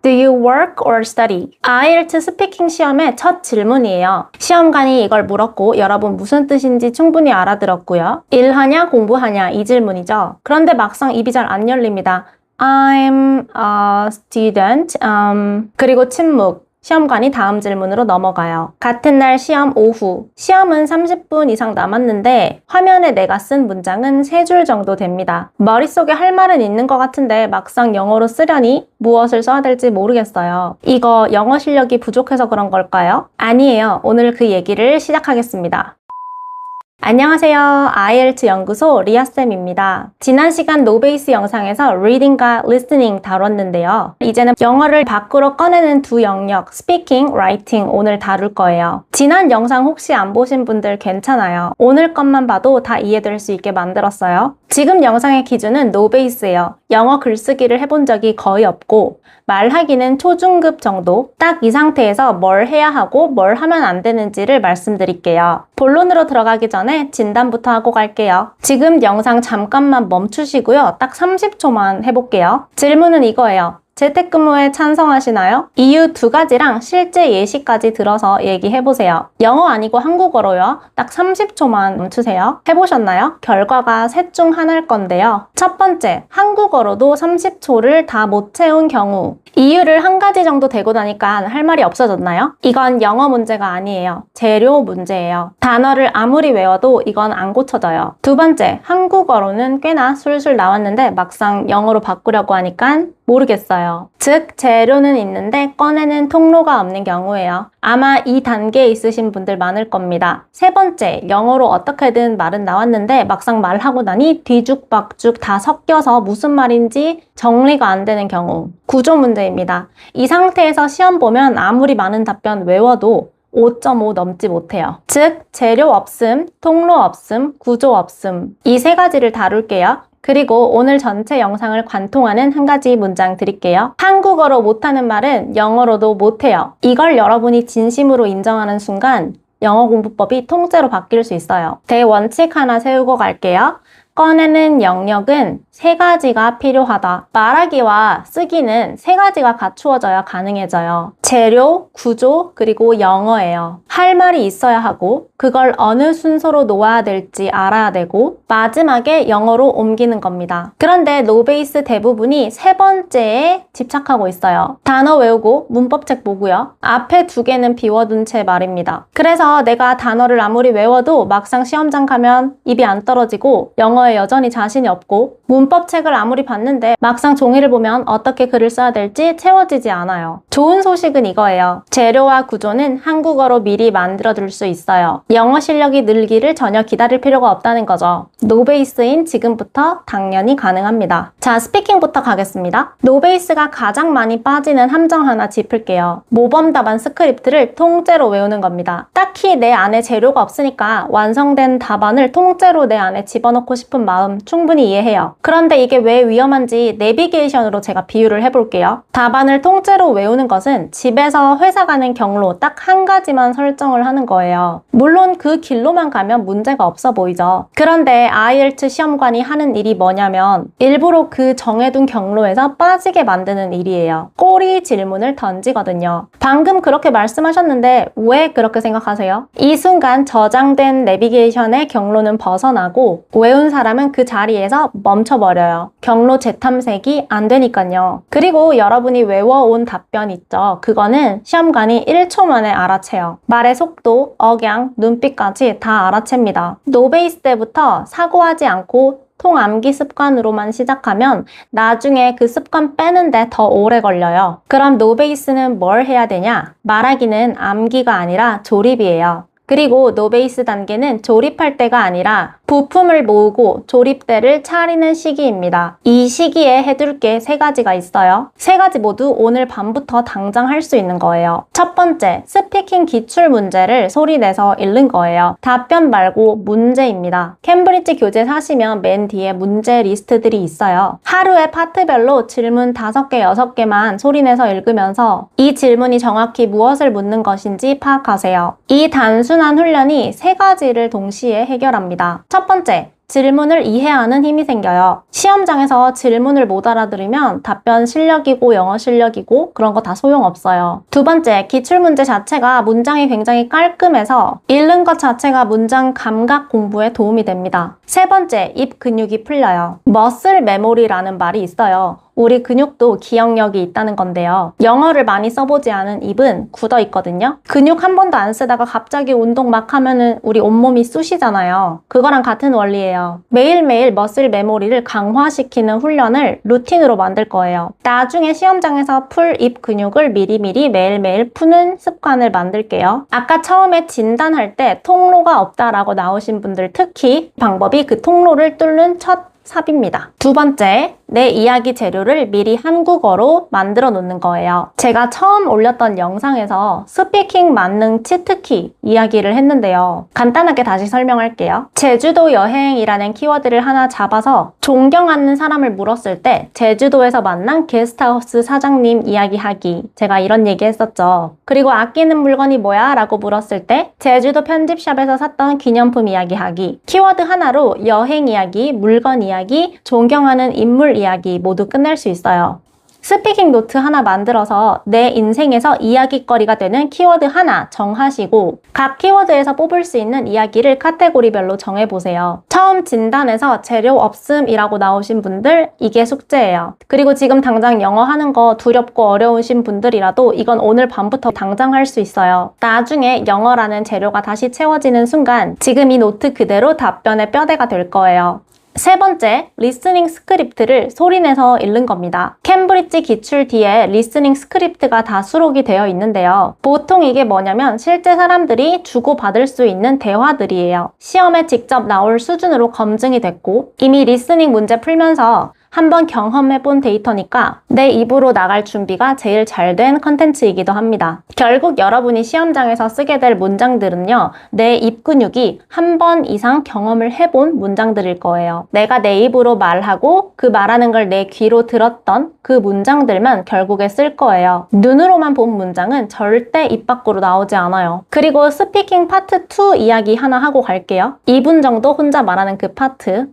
Do you work or study? IELTS 스피킹 시험의 첫 질문이에요. 시험관이 이걸 물었고 여러분 무슨 뜻인지 충분히 알아들었고요. 일하냐 공부하냐 이 질문이죠. 그런데 막상 입이 잘 안 열립니다. I'm a student. 그리고 침묵. 시험관이 다음 질문으로 넘어가요. 같은 날 시험 오후. 시험은 30분 이상 남았는데 화면에 내가 쓴 문장은 3줄 정도 됩니다. 머릿속에 할 말은 있는 것 같은데 막상 영어로 쓰려니 무엇을 써야 될지 모르겠어요. 이거 영어 실력이 부족해서 그런 걸까요? 아니에요. 오늘 그 얘기를 시작하겠습니다. 안녕하세요. IELTS 연구소 리아쌤입니다. 지난 시간 노베이스 영상에서 reading과 listening 다뤘는데요. 이제는 영어를 밖으로 꺼내는 두 영역, speaking, writing 오늘 다룰 거예요. 지난 영상 혹시 안 보신 분들 괜찮아요. 오늘 것만 봐도 다 이해될 수 있게 만들었어요. 지금 영상의 기준은 노베이스예요. 영어 글쓰기를 해본 적이 거의 없고 말하기는 초중급 정도. 딱 이 상태에서 뭘 해야 하고 뭘 하면 안 되는지를 말씀드릴게요. 본론으로 들어가기 전에 진단부터 하고 갈게요. 지금 영상 잠깐만 멈추시고요. 딱 30초만 해볼게요. 질문은 이거예요. 재택근무에 찬성하시나요? 이유 2가지랑 실제 예시까지 들어서 얘기해보세요. 영어 아니고 한국어로요. 딱 30초만 멈추세요. 해보셨나요? 결과가 셋 중 하나일 건데요. 첫 번째, 한국어로도 30초를 다 못 채운 경우. 이유를 1가지 정도 대고 나니까 할 말이 없어졌나요? 이건 영어 문제가 아니에요. 재료 문제예요. 단어를 아무리 외워도 이건 안 고쳐져요. 두 번째, 한국어로는 꽤나 술술 나왔는데 막상 영어로 바꾸려고 하니까 모르겠어요. 즉, 재료는 있는데 꺼내는 통로가 없는 경우예요. 아마 이 단계에 있으신 분들 많을 겁니다. 세 번째, 영어로 어떻게든 말은 나왔는데 막상 말하고 나니 뒤죽박죽 다 섞여서 무슨 말인지 정리가 안 되는 경우. 구조 문제입니다. 이 상태에서 시험 보면 아무리 많은 답변 외워도 5.5 넘지 못해요. 즉, 재료 없음, 통로 없음, 구조 없음. 이 3가지를 다룰게요. 그리고 오늘 전체 영상을 관통하는 1가지 문장 드릴게요. 한국어로 못하는 말은 영어로도 못해요. 이걸 여러분이 진심으로 인정하는 순간 영어 공부법이 통째로 바뀔 수 있어요. 대원칙 하나 세우고 갈게요. 꺼내는 영역은 3가지가 필요하다. 말하기와 쓰기는 3가지가 갖추어져야 가능해져요. 재료, 구조, 그리고 영어예요. 할 말이 있어야 하고 그걸 어느 순서로 놓아야 될지 알아야 되고 마지막에 영어로 옮기는 겁니다. 그런데 노베이스 대부분이 3번째에 집착하고 있어요. 단어 외우고 문법책 보고요. 앞에 2개는 비워둔 채 말입니다. 그래서 내가 단어를 아무리 외워도 막상 시험장 가면 입이 안 떨어지고 영어에 여전히 자신이 없고 문법책을 아무리 봤는데 막상 종이를 보면 어떻게 글을 써야 될지 채워지지 않아요. 좋은 소식은 이거예요. 재료와 구조는 한국어로 미리 만들어둘 수 있어요. 영어 실력이 늘기를 전혀 기다릴 필요가 없다는 거죠. 노베이스인 지금부터 당연히 가능합니다. 자, 스피킹부터 가겠습니다. 노베이스가 가장 많이 빠지는 함정 하나 짚을게요. 모범 답안 스크립트를 통째로 외우는 겁니다. 딱히 내 안에 재료가 없으니까 완성된 답안을 통째로 내 안에 집어넣고 싶은 마음 충분히 이해해요. 그런데 이게 왜 위험한지 내비게이션으로 제가 비유를 해볼게요. 답안을 통째로 외우는 것은 집에서 회사 가는 경로 딱 1가지만 설정을 하는 거예요. 물론 그 길로만 가면 문제가 없어 보이죠. 그런데 IELTS 시험관이 하는 일이 뭐냐면 일부러 그 정해둔 경로에서 빠지게 만드는 일이에요. 꼬리 질문을 던지거든요. 방금 그렇게 말씀하셨는데 왜 그렇게 생각하세요? 이 순간 저장된 내비게이션의 경로는 벗어나고 외운 사람은 그 자리에서 멈춰버려요. 경로 재탐색이 안 되니까요. 그리고 여러분이 외워온 답변 있죠. 그거는 시험관이 1초 만에 알아채요. 말의 속도, 억양, 눈빛까지 다 알아챕니다. 노베이스 때부터 사고하지 않고 통암기 습관으로만 시작하면 나중에 그 습관 빼는데 더 오래 걸려요. 그럼 노베이스는 뭘 해야 되냐? 말하기는 암기가 아니라 조립이에요. 그리고 노베이스 단계는 조립할 때가 아니라 부품을 모으고 조립대를 차리는 시기입니다. 이 시기에 해둘 게 3가지가 있어요. 3가지 모두 오늘 밤부터 당장 할 수 있는 거예요. 첫 번째, 스피킹 기출 문제를 소리내서 읽는 거예요. 답변 말고 문제입니다. 캠브리지 교재 사시면 맨 뒤에 문제 리스트들이 있어요. 하루에 파트별로 질문 5개, 6개만 소리내서 읽으면서 이 질문이 정확히 무엇을 묻는 것인지 파악하세요. 이 단순한 훈련이 3가지를 동시에 해결합니다. 첫 번째, 질문을 이해하는 힘이 생겨요. 시험장에서 질문을 못 알아들으면 답변 실력이고 영어 실력이고 그런 거 다 소용없어요. 두 번째, 기출문제 자체가 문장이 굉장히 깔끔해서 읽는 것 자체가 문장 감각 공부에 도움이 됩니다. 세 번째, 입 근육이 풀려요. 머슬 메모리라는 말이 있어요. 우리 근육도 기억력이 있다는 건데요. 영어를 많이 써보지 않은 입은 굳어 있거든요. 근육 한 번도 안 쓰다가 갑자기 운동 막 하면은 우리 온몸이 쑤시잖아요. 그거랑 같은 원리예요. 매일매일 머슬 메모리를 강화시키는 훈련을 루틴으로 만들 거예요. 나중에 시험장에서 풀 입 근육을 미리미리 매일매일 푸는 습관을 만들게요. 아까 처음에 진단할 때 통로가 없다라고 나오신 분들 특히 방법이 그 통로를 뚫는 첫 삽입니다. 두 번째, 내 이야기 재료를 미리 한국어로 만들어 놓는 거예요. 제가 처음 올렸던 영상에서 스피킹 만능 치트키 이야기를 했는데요. 간단하게 다시 설명할게요. 제주도 여행이라는 키워드를 하나 잡아서 존경하는 사람을 물었을 때 제주도에서 만난 게스트하우스 사장님 이야기하기. 제가 이런 얘기 했었죠. 그리고 아끼는 물건이 뭐야? 라고 물었을 때 제주도 편집샵에서 샀던 기념품 이야기하기. 키워드 하나로 여행 이야기, 물건 이야기, 존경하는 인물 이야기 모두 끝낼 수 있어요. 스피킹 노트 하나 만들어서 내 인생에서 이야기거리가 되는 키워드 하나 정하시고 각 키워드에서 뽑을 수 있는 이야기를 카테고리별로 정해보세요. 처음 진단에서 재료 없음이라고 나오신 분들 이게 숙제예요. 그리고 지금 당장 영어 하는 거 두렵고 어려우신 분들이라도 이건 오늘 밤부터 당장 할 수 있어요. 나중에 영어라는 재료가 다시 채워지는 순간 지금 이 노트 그대로 답변의 뼈대가 될 거예요. 세 번째, 리스닝 스크립트를 소리내서 읽는 겁니다. 캠브리지 기출 뒤에 리스닝 스크립트가 다 수록이 되어 있는데요. 보통 이게 뭐냐면 실제 사람들이 주고받을 수 있는 대화들이에요. 시험에 직접 나올 수준으로 검증이 됐고 이미 리스닝 문제 풀면서 한번 경험해본 데이터니까 내 입으로 나갈 준비가 제일 잘 된 컨텐츠이기도 합니다. 결국 여러분이 시험장에서 쓰게 될 문장들은요, 내 입 근육이 한 번 이상 경험을 해본 문장들일 거예요. 내가 내 입으로 말하고 그 말하는 걸 내 귀로 들었던 그 문장들만 결국에 쓸 거예요. 눈으로만 본 문장은 절대 입 밖으로 나오지 않아요. 그리고 스피킹 파트 2 이야기 하나 하고 갈게요. 2분 정도 혼자 말하는 그 파트.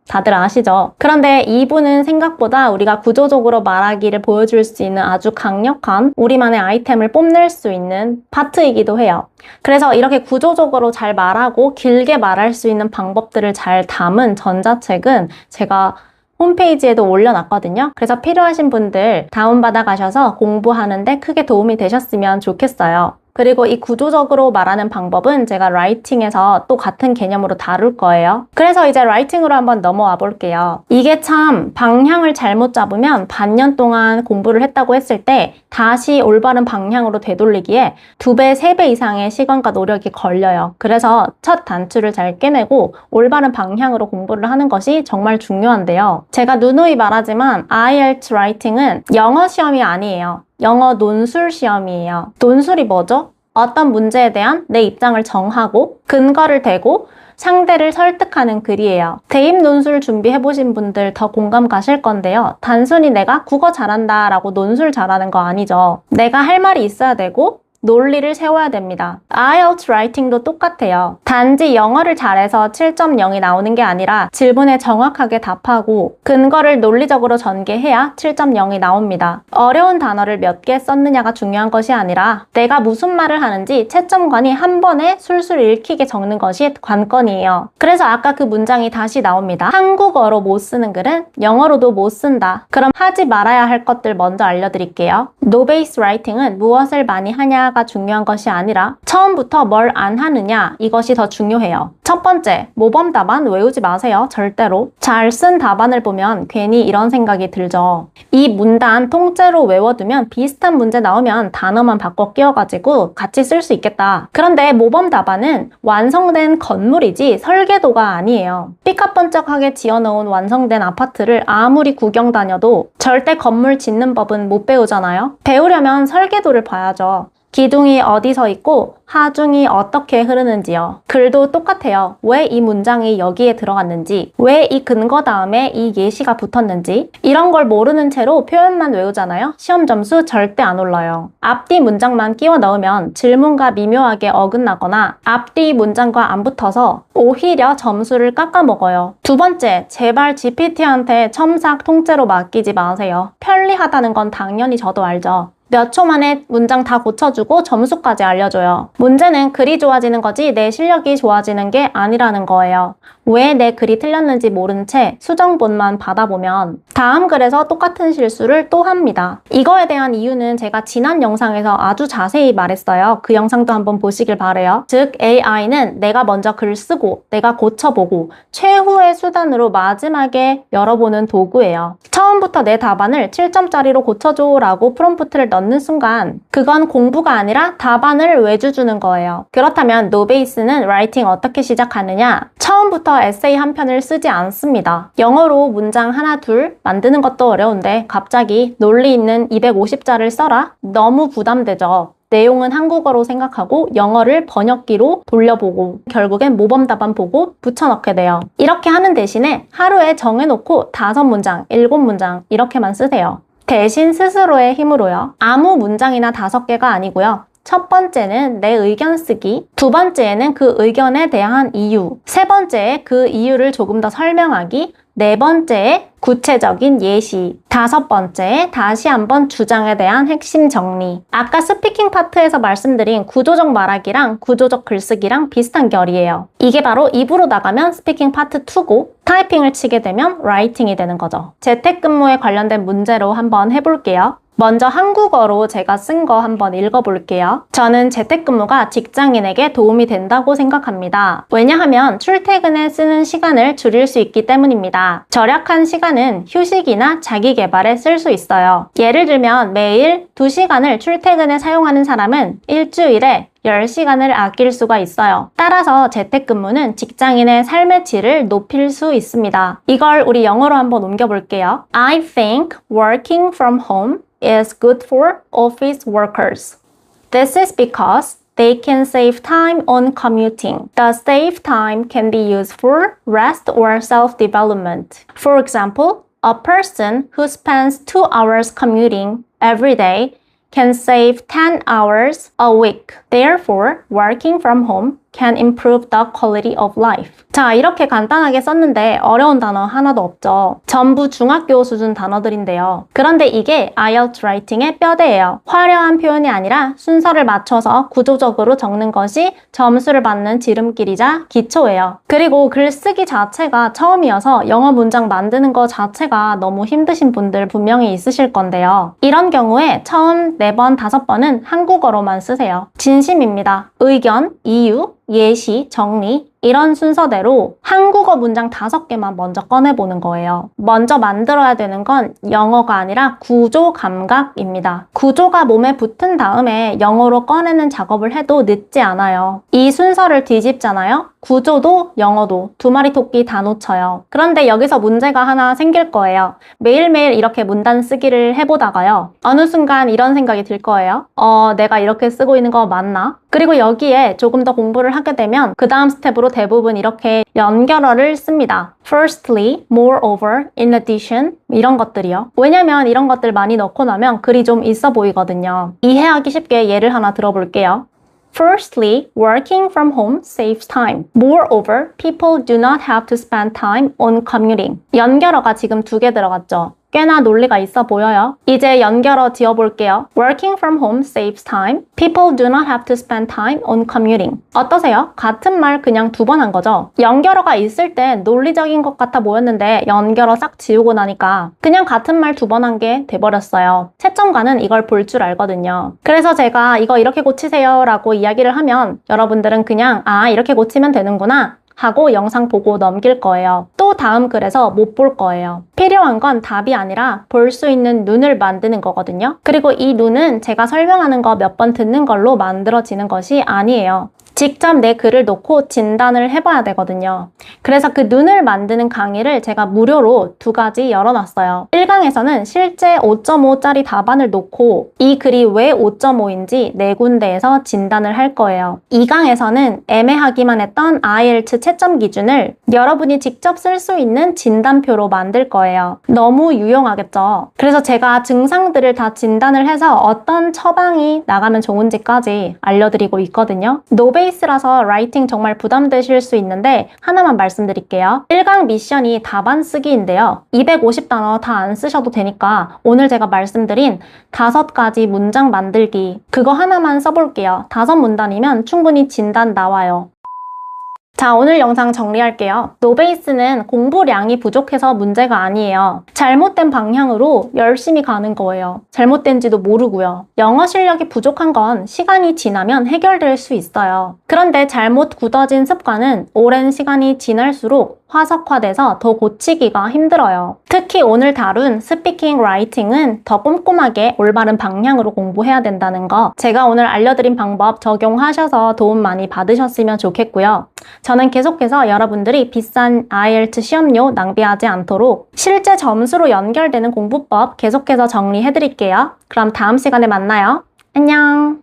다들 아시죠? 그런데 2부는 생각보다 우리가 구조적으로 말하기를 보여줄 수 있는 아주 강력한 우리만의 아이템을 뽐낼 수 있는 파트이기도 해요. 그래서 이렇게 구조적으로 잘 말하고 길게 말할 수 있는 방법들을 잘 담은 전자책은 제가 홈페이지에도 올려놨거든요. 그래서 필요하신 분들 다운받아 가셔서 공부하는데 크게 도움이 되셨으면 좋겠어요. 그리고 이 구조적으로 말하는 방법은 제가 라이팅에서 또 같은 개념으로 다룰 거예요. 그래서 이제 라이팅으로 한번 넘어와 볼게요. 이게 참 방향을 잘못 잡으면 반년 동안 공부를 했다고 했을 때 다시 올바른 방향으로 되돌리기에 2배, 3배 이상의 시간과 노력이 걸려요. 그래서 첫 단추를 잘 깨내고 올바른 방향으로 공부를 하는 것이 정말 중요한데요. 제가 누누이 말하지만 IELTS 라이팅은 영어 시험이 아니에요. 영어 논술 시험이에요. 논술이 뭐죠? 어떤 문제에 대한 내 입장을 정하고 근거를 대고 상대를 설득하는 글이에요. 대입 논술 준비해보신 분들 더 공감 가실 건데요. 단순히 내가 국어 잘한다 라고 논술 잘하는 거 아니죠. 내가 할 말이 있어야 되고 논리를 세워야 됩니다. IELTS 라이팅도 똑같아요. 단지 영어를 잘해서 7.0이 나오는 게 아니라 질문에 정확하게 답하고 근거를 논리적으로 전개해야 7.0이 나옵니다. 어려운 단어를 몇 개 썼느냐가 중요한 것이 아니라 내가 무슨 말을 하는지 채점관이 한 번에 술술 읽히게 적는 것이 관건이에요. 그래서 아까 그 문장이 다시 나옵니다. 한국어로 못 쓰는 글은 영어로도 못 쓴다. 그럼 하지 말아야 할 것들 먼저 알려드릴게요. No base writing은 무엇을 많이 하냐 가 중요한 것이 아니라 처음부터 뭘 안 하느냐 이것이 더 중요해요. 첫 번째, 모범 답안 외우지 마세요. 절대로. 잘 쓴 답안을 보면 괜히 이런 생각이 들죠. 이 문단 통째로 외워두면 비슷한 문제 나오면 단어만 바꿔 끼워가지고 같이 쓸 수 있겠다. 그런데 모범 답안은 완성된 건물이지 설계도가 아니에요. 삐까번쩍하게 지어놓은 완성된 아파트를 아무리 구경 다녀도 절대 건물 짓는 법은 못 배우잖아요. 배우려면 설계도를 봐야죠. 기둥이 어디서 있고 하중이 어떻게 흐르는지요. 글도 똑같아요. 왜 이 문장이 여기에 들어갔는지, 왜 이 근거 다음에 이 예시가 붙었는지 이런 걸 모르는 채로 표현만 외우잖아요. 시험 점수 절대 안 올라요. 앞뒤 문장만 끼워 넣으면 질문과 미묘하게 어긋나거나 앞뒤 문장과 안 붙어서 오히려 점수를 깎아먹어요. 두 번째, 제발 GPT한테 첨삭 통째로 맡기지 마세요. 편리하다는 건 당연히 저도 알죠. 몇 초 만에 문장 다 고쳐주고 점수까지 알려줘요. 문제는 글이 좋아지는 거지 내 실력이 좋아지는 게 아니라는 거예요. 왜 내 글이 틀렸는지 모른 채 수정본만 받아보면 다음 글에서 똑같은 실수를 또 합니다. 이거에 대한 이유는 제가 지난 영상에서 아주 자세히 말했어요. 그 영상도 한번 보시길 바래요. 즉 AI는 내가 먼저 글 쓰고 내가 고쳐보고 최후의 수단으로 마지막에 열어보는 도구예요. 처음부터 내 답안을 7점짜리로 고쳐줘 라고 프롬프트를 넣는 순간 그건 공부가 아니라 답안을 외주주는 거예요. 그렇다면 노베이스는 라이팅 어떻게 시작하느냐? 처음부터 에세이 한 편을 쓰지 않습니다. 영어로 문장 하나 둘 만드는 것도 어려운데 갑자기 논리 있는 250자를 써라? 너무 부담되죠. 내용은 한국어로 생각하고 영어를 번역기로 돌려보고 결국엔 모범 답안 보고 붙여넣게 돼요. 이렇게 하는 대신에 하루에 정해놓고 5문장, 7문장 이렇게만 쓰세요. 대신 스스로의 힘으로요. 아무 문장이나 5개가 아니고요. 첫 번째는 내 의견 쓰기, 두 번째는 그 의견에 대한 이유, 세 번째에 그 이유를 조금 더 설명하기, 네 번째에 구체적인 예시, 다섯 번째에 다시 한번 주장에 대한 핵심 정리. 아까 스피킹 파트에서 말씀드린 구조적 말하기랑 구조적 글쓰기랑 비슷한 결이에요. 이게 바로 입으로 나가면 스피킹 파트 2고 타이핑을 치게 되면 라이팅이 되는 거죠. 재택근무에 관련된 문제로 한번 해볼게요. 먼저 한국어로 제가 쓴 거 한번 읽어볼게요. 저는 재택근무가 직장인에게 도움이 된다고 생각합니다. 왜냐하면 출퇴근에 쓰는 시간을 줄일 수 있기 때문입니다. 절약한 시간은 휴식이나 자기 개발에 쓸 수 있어요. 예를 들면 매일 2시간을 출퇴근에 사용하는 사람은 일주일에 10시간을 아낄 수가 있어요. 따라서 재택근무는 직장인의 삶의 질을 높일 수 있습니다. 이걸 우리 영어로 한번 옮겨볼게요. I think working from home is good for office workers. This is because they can save time on commuting. The saved time can be used for rest or self-development. For example, a person who spends 2 hours commuting every day can save 10 hours a week. Therefore, working from home can improve the quality of life. 자, 이렇게 간단하게 썼는데 어려운 단어 하나도 없죠. 전부 중학교 수준 단어들인데요. 그런데 이게 IELTS 라이팅의 뼈대예요. 화려한 표현이 아니라 순서를 맞춰서 구조적으로 적는 것이 점수를 받는 지름길이자 기초예요. 그리고 글쓰기 자체가 처음이어서 영어 문장 만드는 것 자체가 너무 힘드신 분들 분명히 있으실 건데요. 이런 경우에 처음 4번, 5번은 한국어로만 쓰세요. 진심입니다. 의견, 이유, 예시, 정리 이런 순서대로 한국어 문장 5개만 먼저 꺼내보는 거예요. 먼저 만들어야 되는 건 영어가 아니라 구조 감각입니다. 구조가 몸에 붙은 다음에 영어로 꺼내는 작업을 해도 늦지 않아요. 이 순서를 뒤집잖아요. 구조도 영어도 두 마리 토끼 다 놓쳐요. 그런데 여기서 문제가 하나 생길 거예요. 매일매일 이렇게 문단 쓰기를 해보다가요. 어느 순간 이런 생각이 들 거예요. 내가 이렇게 쓰고 있는 거 맞나? 그리고 여기에 조금 더 공부를 하게 되면 그 다음 스텝으로 대부분 이렇게 연결어를 씁니다. Firstly, moreover, in addition 이런 것들이요. 왜냐면 이런 것들 많이 넣고 나면 글이 좀 있어 보이거든요. 이해하기 쉽게 예를 하나 들어볼게요. Firstly, working from home saves time. Moreover, people do not have to spend time on commuting. 연결어가 지금 2개 들어갔죠. 꽤나 논리가 있어 보여요. 이제 연결어 지어볼게요. Working from home saves time. People do not have to spend time on commuting. 어떠세요? 같은 말 그냥 2번 한 거죠? 연결어가 있을 땐 논리적인 것 같아 보였는데 연결어 싹 지우고 나니까 그냥 같은 말 2번 한 게 돼버렸어요. 채점가는 이걸 볼 줄 알거든요. 그래서 제가 이거 이렇게 고치세요 라고 이야기를 하면 여러분들은 그냥 이렇게 고치면 되는구나 하고 영상 보고 넘길 거예요. 또 다음 글에서 못 볼 거예요. 필요한 건 답이 아니라 볼 수 있는 눈을 만드는 거거든요. 그리고 이 눈은 제가 설명하는 거 몇 번 듣는 걸로 만들어지는 것이 아니에요. 직접 내 글을 놓고 진단을 해봐야 되거든요. 그래서 그 눈을 만드는 강의를 제가 무료로 2가지 열어놨어요. 1강에서는 실제 5.5짜리 답안을 놓고 이 글이 왜 5.5인지 4군데에서 진단을 할 거예요. 2강에서는 애매하기만 했던 IELTS 채점 기준을 여러분이 직접 쓸 수 있는 진단표로 만들 거예요. 너무 유용하겠죠? 그래서 제가 증상들을 다 진단을 해서 어떤 처방이 나가면 좋은지까지 알려드리고 있거든요. 노베이스라서 라이팅 정말 부담되실 수 있는데 하나만 말씀드릴게요. 1강 미션이 답안 쓰기인데요. 250단어 다 안 쓰셔도 되니까 오늘 제가 말씀드린 5가지 문장 만들기 그거 하나만 써볼게요. 5문단이면 충분히 진단 나와요. 자, 오늘 영상 정리할게요. 노베이스는 공부량이 부족해서 문제가 아니에요. 잘못된 방향으로 열심히 가는 거예요. 잘못된지도 모르고요. 영어 실력이 부족한 건 시간이 지나면 해결될 수 있어요. 그런데 잘못 굳어진 습관은 오랜 시간이 지날수록 화석화돼서 더 고치기가 힘들어요. 특히 오늘 다룬 스피킹, 라이팅은 더 꼼꼼하게 올바른 방향으로 공부해야 된다는 거 제가 오늘 알려드린 방법 적용하셔서 도움 많이 받으셨으면 좋겠고요. 저는 계속해서 여러분들이 비싼 IELTS 시험료 낭비하지 않도록 실제 점수로 연결되는 공부법 계속해서 정리해드릴게요. 그럼 다음 시간에 만나요. 안녕!